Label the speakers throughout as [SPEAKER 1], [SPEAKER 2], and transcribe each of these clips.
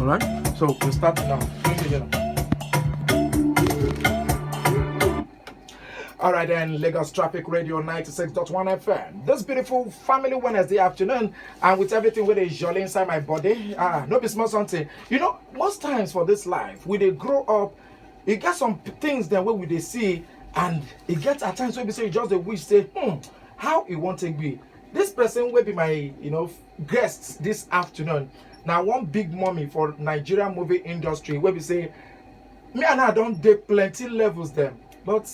[SPEAKER 1] All right. So we start now. All right, then, Lagos Traffic Radio 96.1 FM. This beautiful Family Wednesday afternoon, and with everything with a jolly inside my body, no be small something. You know, most times for this life, we they grow up, you get some things then where we they see, and it gets at times where we say, you just the wish, say, how it won't take me. This person will be my, guests this afternoon. Now, one big mommy for Nigerian movie industry, where we say, me and I don't date plenty levels them, but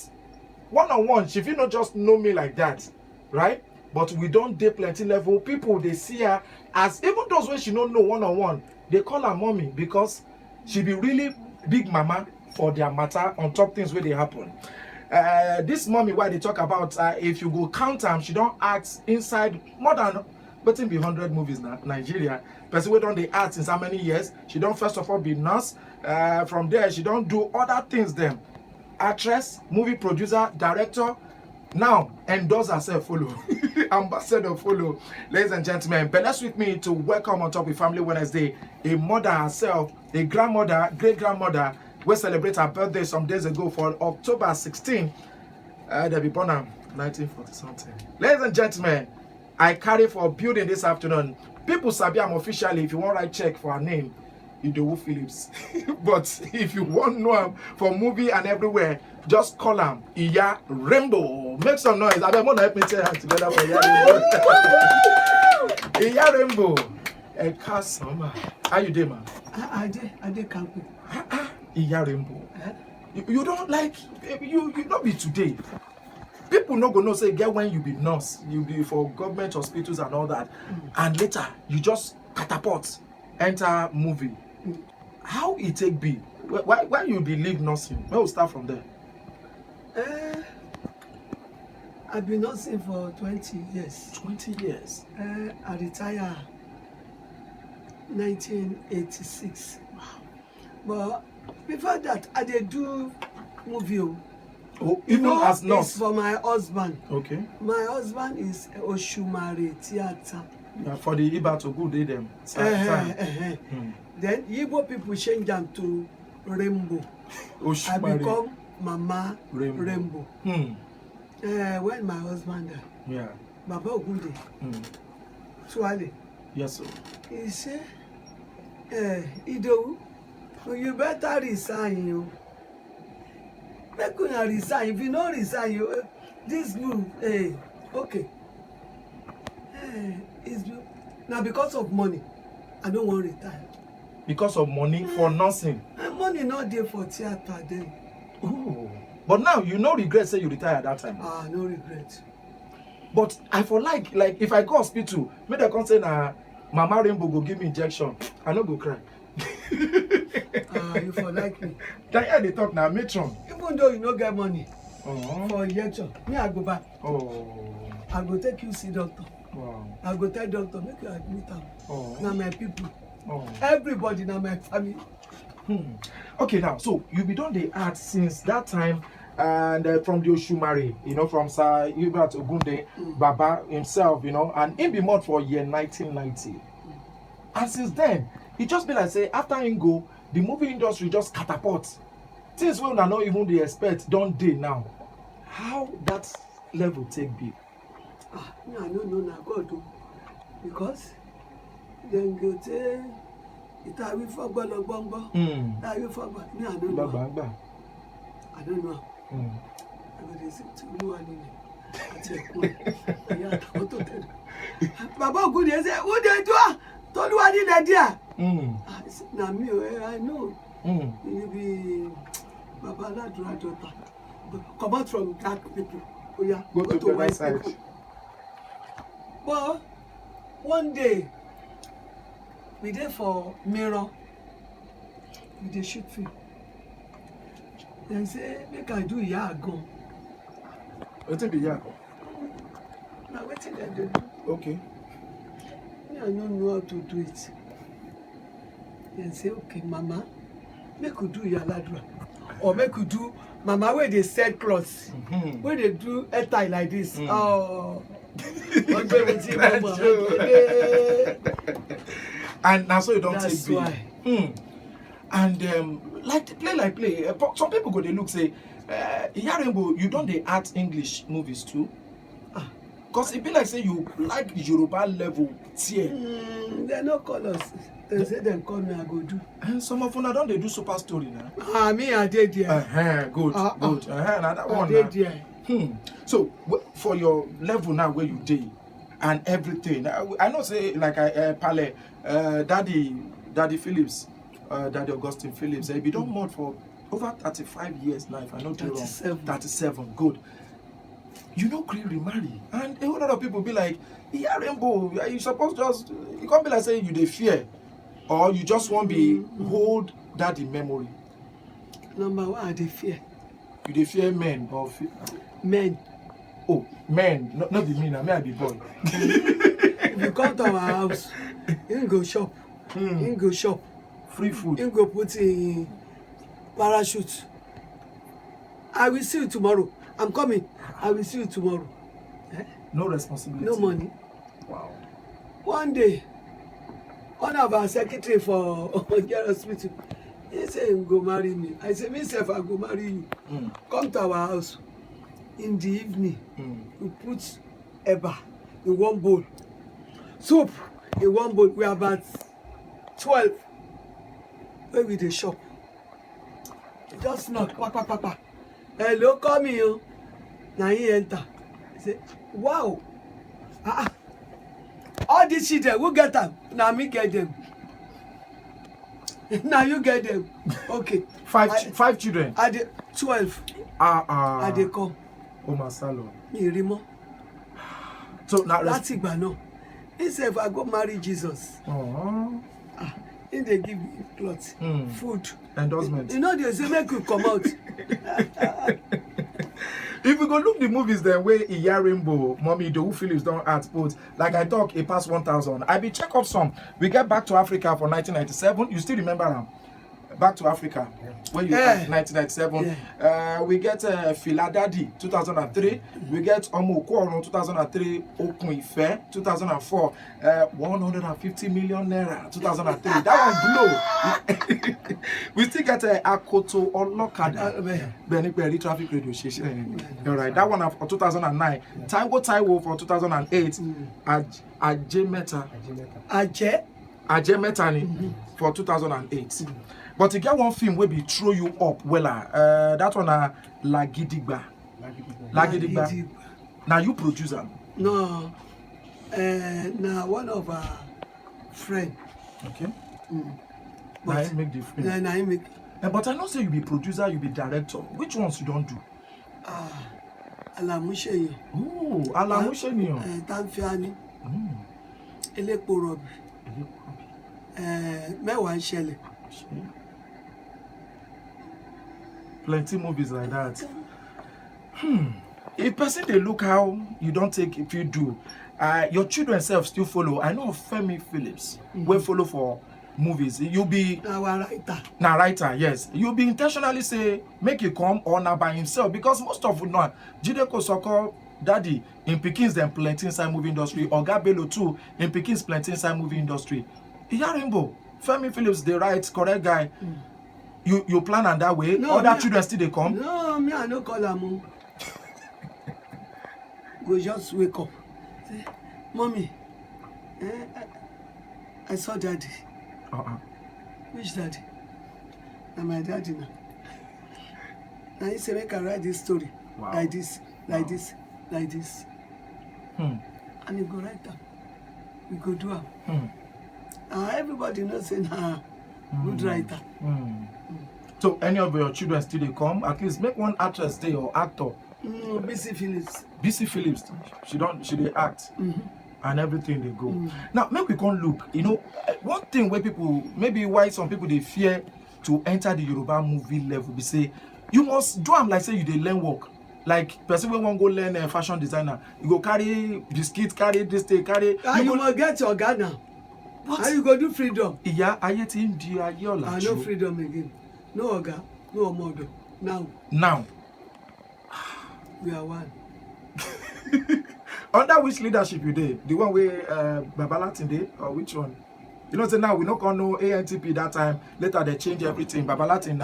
[SPEAKER 1] one-on-one, she fit not just know me like that, right? But we don't date plenty level. People, they see her as, even those when she don't know one-on-one, they call her mommy because she be really big mama for their matter on top things where they happen. This mommy, why they talk about, if you go count them, she don't act inside more than, but in be 100 movies now, Nigeria. Person where don't they act since how many years? She don't first of all be nurse. From there, she don't do other things them. Actress, movie producer, director, now endorse herself, follow. Ambassador, follow. Ladies and gentlemen, bless with me to welcome on top of Family Wednesday a mother herself, a grandmother, great-grandmother, we celebrate her birthday some days ago for October 16. They be born in 1940 something. Ladies and gentlemen, I carry for building this afternoon. People sabi am officially if you want to write check for her name. Idowu Phillips. But if you want to know him for movie and everywhere, just call him Iya Rainbow. Make some noise. I don't want to help me say hands together for Iya Rainbow. Iya Rainbow. Summer. How you doing, man?
[SPEAKER 2] I did camping.
[SPEAKER 1] Iya Rainbow. You don't like you not be today. People not gonna say get when you be nurse, you be for government hospitals and all that, and later you just catapult enter movie. How it take be? Why you believe nursing? We'll start from there.
[SPEAKER 2] I've been nursing for 20 years.
[SPEAKER 1] 20 years.
[SPEAKER 2] I retired 1986.
[SPEAKER 1] Wow.
[SPEAKER 2] But before that, I did do movie.
[SPEAKER 1] Oh, even as nurse.
[SPEAKER 2] It's for my husband.
[SPEAKER 1] Okay.
[SPEAKER 2] My husband is Oshumare Theatre.
[SPEAKER 1] Yeah, for the Iba to go day them.
[SPEAKER 2] Then Igbo people change them to Rainbow. I become Mama Rainbow. When my husband died,
[SPEAKER 1] yeah,
[SPEAKER 2] Baba Ogunde, Swale.
[SPEAKER 1] Yes, sir.
[SPEAKER 2] He said, Idowu, you better resign. You. Make una resign. If you don't resign, you this move, okay. It's now because of money. I don't want to retire.
[SPEAKER 1] Because of money for nursing.
[SPEAKER 2] Money not there for theater then.
[SPEAKER 1] Oh, but now you no regret say you retire at that time.
[SPEAKER 2] No regret.
[SPEAKER 1] But I for like if I go hospital, make the come say na Mama Rainbow go give me injection. I no go cry.
[SPEAKER 2] You for like me.
[SPEAKER 1] Can you they talk now, matron?
[SPEAKER 2] Even though you no get money for injection, me I go back.
[SPEAKER 1] Oh.
[SPEAKER 2] I go take you see doctor.
[SPEAKER 1] Wow.
[SPEAKER 2] I go tell doctor make you admit am.
[SPEAKER 1] Oh.
[SPEAKER 2] Now my people.
[SPEAKER 1] Oh.
[SPEAKER 2] Everybody now my family.
[SPEAKER 1] Okay, now so you be done the art since that time, and from the Oshumare, from Sir Hubert Ogunde, Baba himself, and in be mod for year 1990. And since then, it just been like say after him go, the movie industry just catapult. Things we not even the expect don't day now. How that level take be?
[SPEAKER 2] No, God do. Because then go say it I will forget the bomba. I will forget. Me, I don't know. I don't know. I go dey say to you and Baba Ogunde say, who dey do? Toluwani dey there. Na me, I know. You be Baba Ladura daughter. Come out from dark people. Oh yeah,
[SPEAKER 1] go to the right side.
[SPEAKER 2] But one day, we there for mirror. We dey shoot film. Dem say make I do Yago.
[SPEAKER 1] Wetin be Yago?
[SPEAKER 2] Na wetin dem dey do.
[SPEAKER 1] Okay.
[SPEAKER 2] Me I no know how to do it. Dem say okay mama, make you do Yaladra. Or make you do mama wey dey sell cloths. Wey dey do hair tie like this.
[SPEAKER 1] And now so you don't take
[SPEAKER 2] That's
[SPEAKER 1] big.
[SPEAKER 2] why
[SPEAKER 1] And like play, some people go they look say, Iyarimbo, you don't they art English movies too? Because it be like say you like Yoruba level tier.
[SPEAKER 2] They no call us. They say them call me, I go do.
[SPEAKER 1] And some of them don't they do super story now?
[SPEAKER 2] Me I did there.
[SPEAKER 1] Good. Now that one.
[SPEAKER 2] I did there.
[SPEAKER 1] So for your level now where you did and everything, I know say like Pale, Daddy Phillips, Daddy Augustine Phillips, he been done more for over 35 years now, if I know wrong. 37, good. You know, remarry, and a whole lot of people be like, "Yeah, Rainbow, you supposed just you can't be like saying you they fear, or you just want be hold that in memory."
[SPEAKER 2] Number one, I dey fear.
[SPEAKER 1] You they fear men or
[SPEAKER 2] men?
[SPEAKER 1] Oh, men, not be me now. Me I be boy.
[SPEAKER 2] If you come to our house, you go shop. You go shop.
[SPEAKER 1] Free food.
[SPEAKER 2] You go put in parachute. I will see you tomorrow. I'm coming. I will see you tomorrow.
[SPEAKER 1] No responsibility.
[SPEAKER 2] No money.
[SPEAKER 1] Wow.
[SPEAKER 2] One day, one of our secretary for General Hospital, he said, he go marry me. I said, myself, I go marry you. Come to our house. In the evening, we put eba in one bowl. Soup in one bowl. We are about 12. Where we dey shop? Just knock. Pa. Hello, come here. Now he enter. He say, wow. All these children, who get them? Now me get them. Now you get them. Okay.
[SPEAKER 1] Five children.
[SPEAKER 2] I dey 12. I dey come.
[SPEAKER 1] Oh my salon.
[SPEAKER 2] Me rimo.
[SPEAKER 1] So now
[SPEAKER 2] that's ìgbà náà. He say if I go marry Jesus. He dey give me clothes, food,
[SPEAKER 1] endorsement.
[SPEAKER 2] You know they say make you come out.
[SPEAKER 1] If we go look the movies then where Iyarimbo, Mommy Idowu Phillips don't act both. Like I talk, it passed 1,000. I be check up some. We get Back to Africa for 1997. You still remember them? Back to Africa, where you 1997. We get Fila Daddy 2003. We get Omo Okoro 2003. Okun Ife 2004. 150 million naira 2003. That one blow. We still get Akoto Olokada. Benny Perry Traffic Radio Station. All right, that one for 2009. Taiwo for 2008. Ajay Meta. Ajay Meta for 2008. But you get one film where be throw you up that one Lagidigba. Now you produce them.
[SPEAKER 2] No. Now one of our friend.
[SPEAKER 1] Okay. Now I make the film.
[SPEAKER 2] Now I make.
[SPEAKER 1] But I know say you be producer, you be director. Which ones you don't do?
[SPEAKER 2] Alamusheyo.
[SPEAKER 1] Oh, Alamusheyo.
[SPEAKER 2] Tanfiani. Elepo Robi. Mẹ́wàá Ìṣẹ̀lẹ̀.
[SPEAKER 1] Plenty movies like that. If person they look how you don't take if you do, your children self still follow. I know Femi Phillips will follow for movies. You be writer, yes. You be intentionally say make you come or now by himself because most of you know Jide Kosoko Daddy in Pikins them plenty inside movie industry. Oga Bello too in Pikins plenty inside movie industry. Iyarimbo, Femi Phillips, the right correct guy. You plan on that way? No, other children still they come?
[SPEAKER 2] No, me I no call am. Go just wake up. Say, Mommy, I saw Daddy. Which Daddy? Na my daddy now. Now he say make I write this story. Wow. Like this. And you go write them. You go do them. Everybody knows say good writer.
[SPEAKER 1] So any of your children still they come? At least make one actress stay or actor.
[SPEAKER 2] BC Phillips.
[SPEAKER 1] BC Phillips. She they act. And everything they go. Now make we come look. You know, one thing where people maybe why some people they fear to enter the Yoruba movie level. They say you must do them like say you they learn work. Like person when one go learn a fashion designer, you go carry biscuit, carry this thing, carry.
[SPEAKER 2] You must get your Ghana. How you go do freedom?
[SPEAKER 1] Yeah, I get him
[SPEAKER 2] no freedom again. No Oga, no Omodo.
[SPEAKER 1] Now.
[SPEAKER 2] We are one.
[SPEAKER 1] Under which leadership you did? The one where Babalatin did or which one? You know, say now we not gonna know ANTP that time. Later they change everything. Baba Latin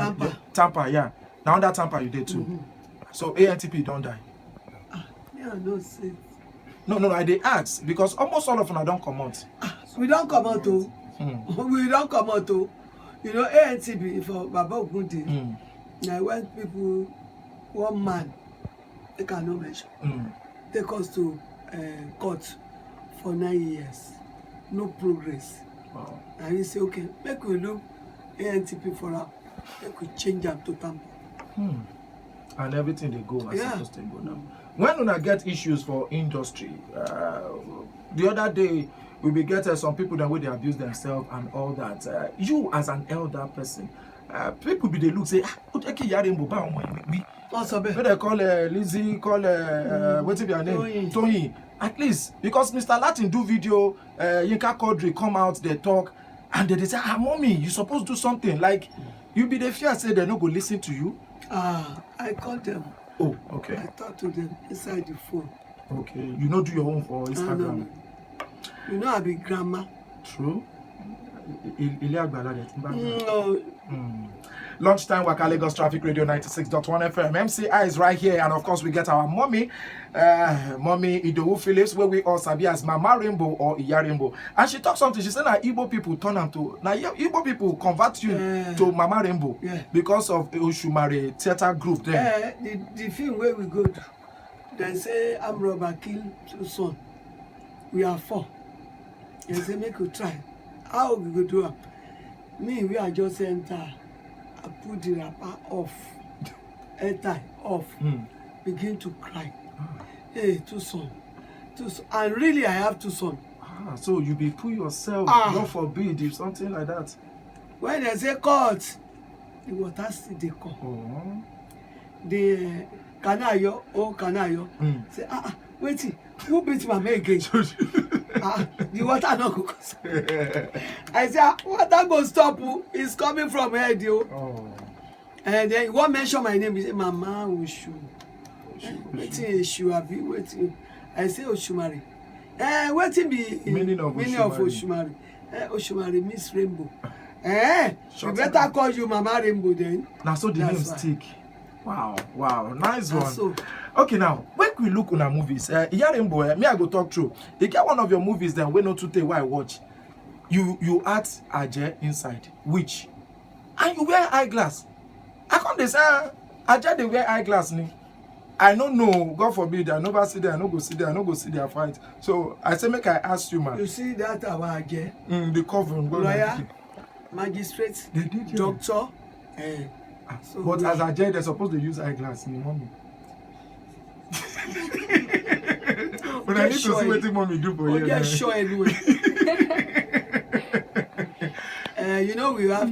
[SPEAKER 1] Tampa, yeah. Now that Tampa you did too. So ANTP don't die.
[SPEAKER 2] Yeah, no say.
[SPEAKER 1] No, I did ask because almost all of them don't come out.
[SPEAKER 2] We don't come out too. We don't come out too. You know, ANTP for Baba Ogundi. Now when people, one man, they cannot mention, take us to court for 9 years, no progress.
[SPEAKER 1] Wow.
[SPEAKER 2] And he say, okay, make we look ANTP for her, make we change them to Tampa.
[SPEAKER 1] And everything they go as supposed to go now. When una get issues for industry, the other day we be get some people that way they abuse themselves and all that. You as an elder person, people be they look say, okay, they call Lizzie, call what's your name? Tony. At least because Mr. Latin do video, Yinka Quadri come out, they talk, and they say, mommy, you supposed to do something. Like you be the fear say they no go listen to you.
[SPEAKER 2] I called them.
[SPEAKER 1] Oh, okay.
[SPEAKER 2] I talked to them inside the phone.
[SPEAKER 1] Okay. You know do your own for Instagram.
[SPEAKER 2] No. You know I be grandma.
[SPEAKER 1] True.
[SPEAKER 2] No.
[SPEAKER 1] Lunchtime Waka Lagos Traffic Radio 96.1 FM. MCI is right here, and of course we get our mommy, mommy Idowu Phillips, where we all sabi as Mama Rainbow or Iya Rainbow. And she talked something. She said that Igbo people turn them to now Igbo people convert you to Mama Rainbow because of Oshumare theater group there.
[SPEAKER 2] The film where we go to, they say I'm robber kill 2 sons. We are 4. They say make we try. How we go do it? Me, we are just enter. I put the wrapper off, airtime off, begin to cry. Hey, 2 sons. And really, I have 2 sons.
[SPEAKER 1] So you be put yourself, God forbid, if something like that.
[SPEAKER 2] When they say court, the water still they come. The Kanayo, say, wait, who beat my man again? The water no go. I say, water go stop. It's coming from head, yo. And then one mention my name. He say, Mama Oshu. Waiting Oshu, abi waiting. I say Oshumari. Waiting be
[SPEAKER 1] meaning of
[SPEAKER 2] Oshumari. Oshumari means rainbow. You better call you Mama Rainbow then.
[SPEAKER 1] Now so the name stick. Wow, nice one.
[SPEAKER 2] So,
[SPEAKER 1] okay, now when we look on our movies, Iya Rainbow, me I go talk through. You get one of your movies then we not today why I watch. You act Ajay inside, which, and you wear eyeglass. I can't say Ajay they wear eyeglass ni. I don't know, God forbid, I never see there, I no go see there, I no go see their fight. So I say make I ask you, man.
[SPEAKER 2] You see that our Ajay?
[SPEAKER 1] The covering.
[SPEAKER 2] Lawyer, magistrate, doctor.
[SPEAKER 1] So but as Ajay, they're supposed to use eyeglass in the mommy. But I need to see what the mommy do for you.
[SPEAKER 2] Get sure anyway. You know we have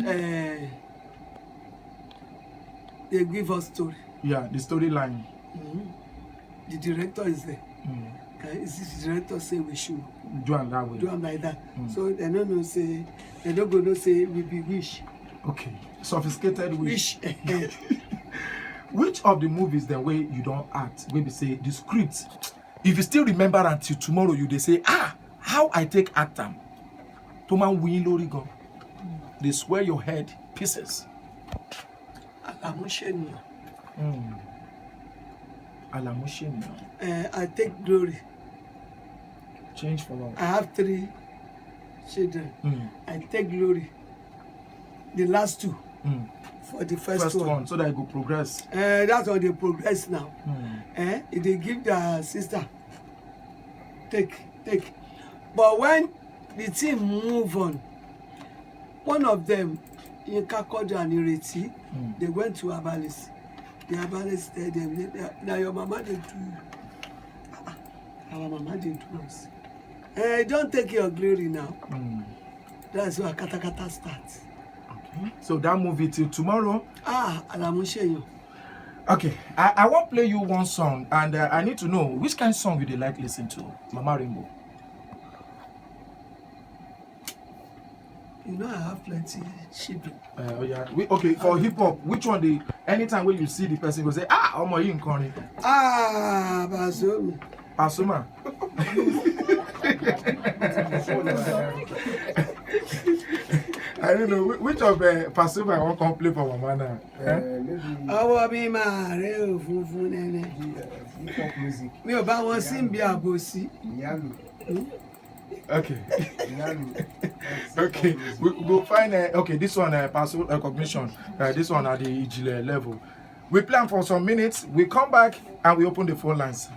[SPEAKER 2] they give us story.
[SPEAKER 1] Yeah, the storyline.
[SPEAKER 2] The director is there. Is the director say we should
[SPEAKER 1] do them that way?
[SPEAKER 2] Do them like that. So they don't know say they don't go no say we be wish.
[SPEAKER 1] Okay, sophisticated wish. Which of the movies the way you don't act, maybe say the script, if you still remember until tomorrow, you they say, how I take act them. Toma win lorigo. They swear your head pieces.
[SPEAKER 2] Alamusheni.
[SPEAKER 1] Alamusheni.
[SPEAKER 2] I take glory.
[SPEAKER 1] Change for love.
[SPEAKER 2] I have 3 children. I take glory. The last 2 for the first one.
[SPEAKER 1] So that it go progress.
[SPEAKER 2] That's how they progress now. If they give their sister, take. But when the team move on, one of them, Yinka Quadri and Ireti, they went to Abalis. The Abalis tell them, now your mama they do. Our mama they do us. Don't take your glory now. That's where Katakata starts.
[SPEAKER 1] So that movie till tomorrow.
[SPEAKER 2] Alamusheyo.
[SPEAKER 1] Okay, I want to play you one song, and I need to know which kind of song you like listen to, Mama Rainbow.
[SPEAKER 2] You know I have plenty children.
[SPEAKER 1] Okay, for hip hop, which one anytime when you see the person go say, Omo you Nkoni.
[SPEAKER 2] Pasuma.
[SPEAKER 1] Pasuma. I don't know which of Pasuma I want to play for Mama now.
[SPEAKER 2] Ọwọ́ mi máa rẹ̀ ò funfun nẹ́nẹ́.
[SPEAKER 3] Hip-hop music.
[SPEAKER 2] Mi ò bá wọn sí bí àbòsí.
[SPEAKER 3] Yalo.
[SPEAKER 1] Okay.
[SPEAKER 3] Yalo.
[SPEAKER 1] Okay. We'll find okay, this one Pasuma recognition. This one at the Ijile level. We plan for some minutes. We come back and we open the phone lines.